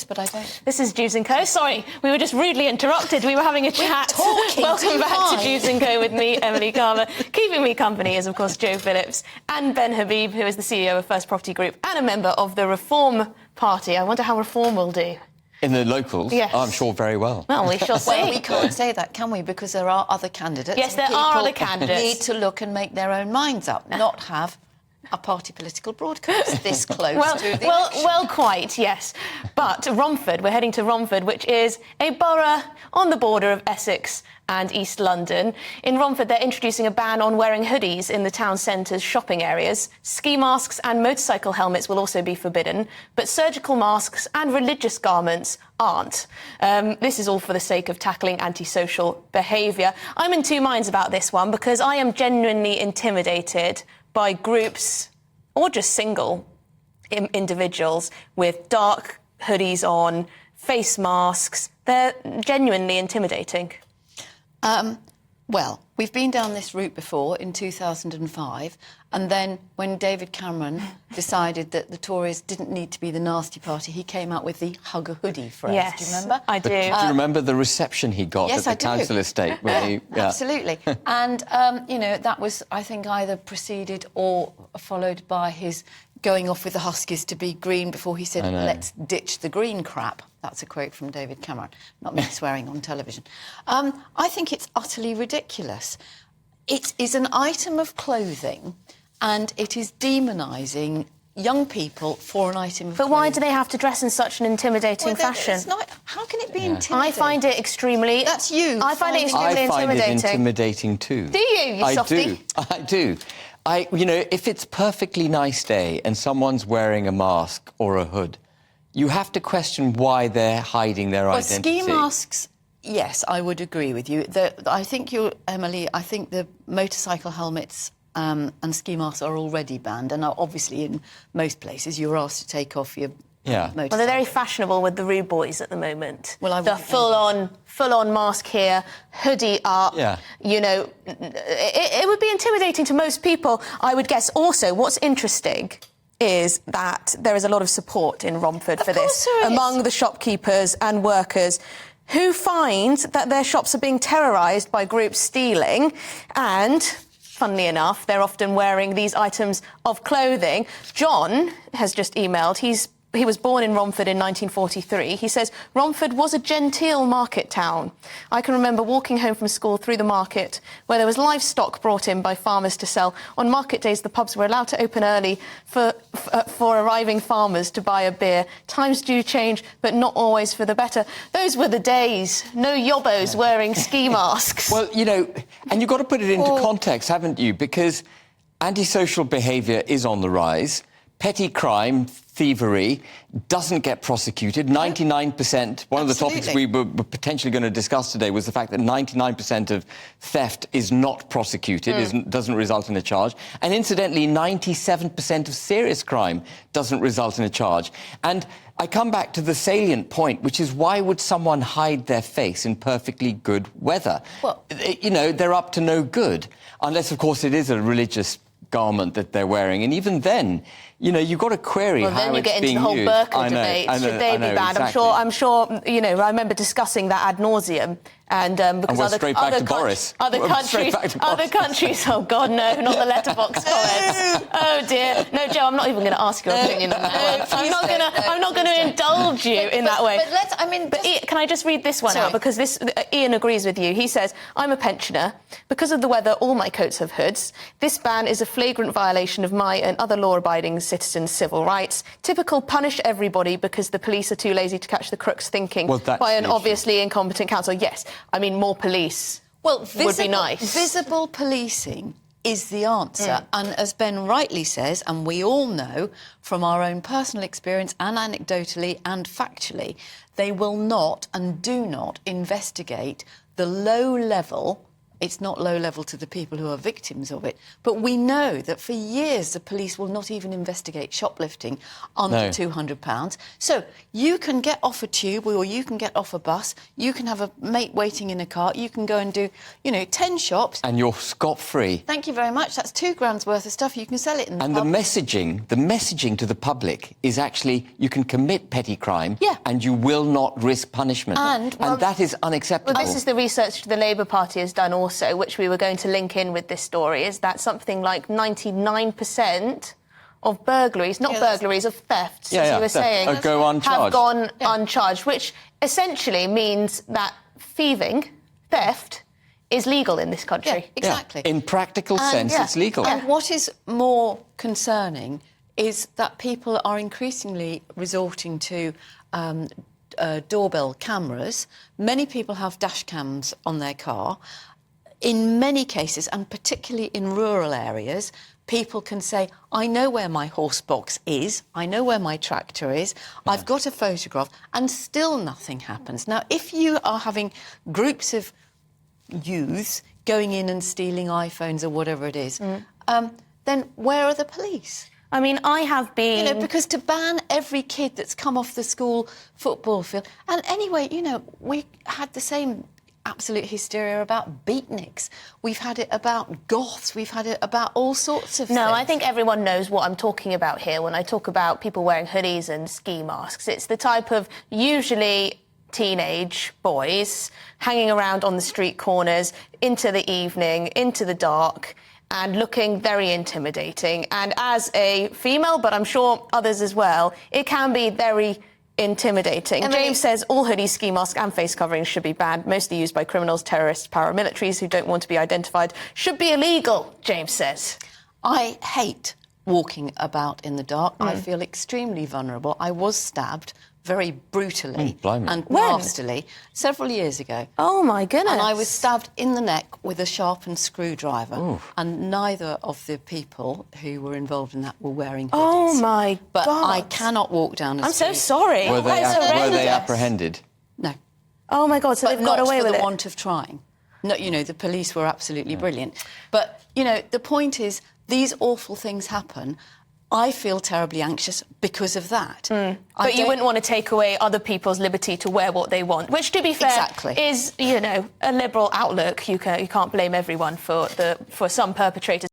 but I don't... This is Dewbs Co. Sorry, we were just rudely interrupted. We were having a chat. Welcome back to Dewbs Co with me, Emily Carver. Keeping me company is, of course, Joe Phillips and Ben Habib, who is the CEO of First Property Group and a member of the Reform Party. I wonder how Reform will do. In the locals? Yes. I'm sure very well. Well, we shall see. Well, we can't say that, can we? Because there are other candidates. Yes, there are other candidates. Need to look and make their own minds up, not have a party political broadcast this close to the election. Well, quite, yes. But Romford, we're heading to Romford, which is a borough on the border of Essex and East London. In Romford, they're introducing a ban on wearing hoodies in the town centre's shopping areas. Ski masks and motorcycle helmets will also be forbidden, but surgical masks and religious garments aren't. This is all for the sake of tackling antisocial behaviour. I'm in two minds about this one because I am genuinely intimidated by groups or just single individuals with dark hoodies on, face masks. They're genuinely intimidating. Well, we've been down this route before in 2005, and then when David Cameron decided that the Tories didn't need to be the nasty party, he came out with the hug a hoodie phrase. Yes, do you remember? I do. Do you remember the reception he got yes, at the council estate? When Absolutely. And, you know, that was, I think, either preceded or followed by his going off with the Huskies to be green before he said, let's ditch the green crap. That's a quote from David Cameron, not me swearing on television. I think it's utterly ridiculous. It is an item of clothing and it is demonising young people for an item of clothing. But why do they have to dress in such an intimidating fashion? It's not, how can it be intimidating? I find it extremely... That's you. I find it extremely intimidating. I find it intimidating too. Do you softie? I do. You know, if it's a perfectly nice day and someone's wearing a mask or a hood, you have to question why they're hiding their identity. Ski masks, yes, I would agree with you. I think Emily, I think the motorcycle helmets and ski masks are already banned, and obviously in most places you're asked to take off your motorcycle. Well, they're very fashionable with the Rude Boys at the moment. Well, the full-on mask here, hoodie up. Yeah. You know, it would be intimidating to most people, I would guess. Also, what's interesting is that there is a lot of support in Romford for this among the shopkeepers and workers who find that their shops are being terrorised by groups stealing and, funnily enough, they're often wearing these items of clothing. John has just emailed. He was born in Romford in 1943. He says, Romford was a genteel market town. I can remember walking home from school through the market where there was livestock brought in by farmers to sell. On market days, the pubs were allowed to open early for arriving farmers to buy a beer. Times do change, but not always for the better. Those were the days. No yobbos wearing ski masks. Well, you know, and you've got to put it into context, haven't you? Because antisocial behaviour is on the rise. Petty crime, thievery, doesn't get prosecuted. 99%, one of the topics we were potentially going to discuss today was the fact that 99% of theft is not prosecuted, doesn't result in a charge. And incidentally, 97% of serious crime doesn't result in a charge. And I come back to the salient point, which is why would someone hide their face in perfectly good weather? Well, you know, they're up to no good. Unless, of course, it is a religious garment that they're wearing, and even then, you know, you've got to query how it's being used. Well, then you get into the whole burqa debate. Should they be banned? Exactly. I'm sure. You know, I remember discussing that ad nauseum, and because other countries. Oh God, no, not the letterbox comments. Oh dear, no, Joe, I'm not even going to ask your opinion on that one. I'm not going to indulge you in that way. But can I just read this one out, because Ian agrees with you. He says, I'm a pensioner. Because of the weather, all my coats have hoods. This ban is a flagrant violation of my and other law-abiding citizens' civil rights. Typical punish everybody because the police are too lazy to catch the crooks thinking by an obviously incompetent council. Yes, I mean, more police would be nice. Visible policing is the answer. And as Ben rightly says, and we all know from our own personal experience and anecdotally and factually, they will not and do not investigate the low-level It's not low level to the people who are victims of it. But we know that for years the police will not even investigate shoplifting under £200. So you can get off a tube or you can get off a bus, you can have a mate waiting in a car, you can go and do, 10 shops. And you're scot-free. Thank you very much. That's £2,000 worth of stuff. You can sell it in the pub. And the messaging to the public is actually you can commit petty crime and you will not risk punishment. And that is unacceptable. Well, this is the research the Labour Party has done also, which we were going to link in with this story, is that something like 99% of burglaries, not burglaries, of thefts, as you were saying, have gone uncharged, which essentially means that theft is legal in this country. Yeah, exactly. In practical sense, it's legal. And what is more concerning is that people are increasingly resorting to doorbell cameras. Many people have dash cams on their car. In many cases, and particularly in rural areas, people can say, I know where my horse box is, I know where my tractor is, I've got a photograph, and still nothing happens. Now, if you are having groups of youths going in and stealing iPhones or whatever it is, then where are the police? I mean, I have been... because to ban every kid that's come off the school football field... And anyway, we had the same absolute hysteria about beatniks. We've had it about goths. We've had it about all sorts of things. No, I think everyone knows what I'm talking about here when I talk about people wearing hoodies and ski masks. It's the type of usually teenage boys hanging around on the street corners into the evening, into the dark, and looking very intimidating. And as a female, but I'm sure others as well, it can be very intimidating. James says all hoodies, ski masks and face coverings should be banned, mostly used by criminals, terrorists, paramilitaries who don't want to be identified. Should be illegal, James says. I hate walking about in the dark. I feel extremely vulnerable. I was stabbed very brutally and nastily several years ago. Oh, my goodness. And I was stabbed in the neck with a sharpened screwdriver. Ooh. And neither of the people who were involved in that were wearing hoodies. Oh, my God. But I cannot walk down the street. I'm so sorry. Were they apprehended? No. Oh, my God, so they've got away with it. But not for the want of trying. No, the police were absolutely brilliant. But, the point is, these awful things happen. I feel terribly anxious because of that. But you wouldn't want to take away other people's liberty to wear what they want, which, to be fair, is, a liberal outlook. You can't blame everyone for some perpetrators.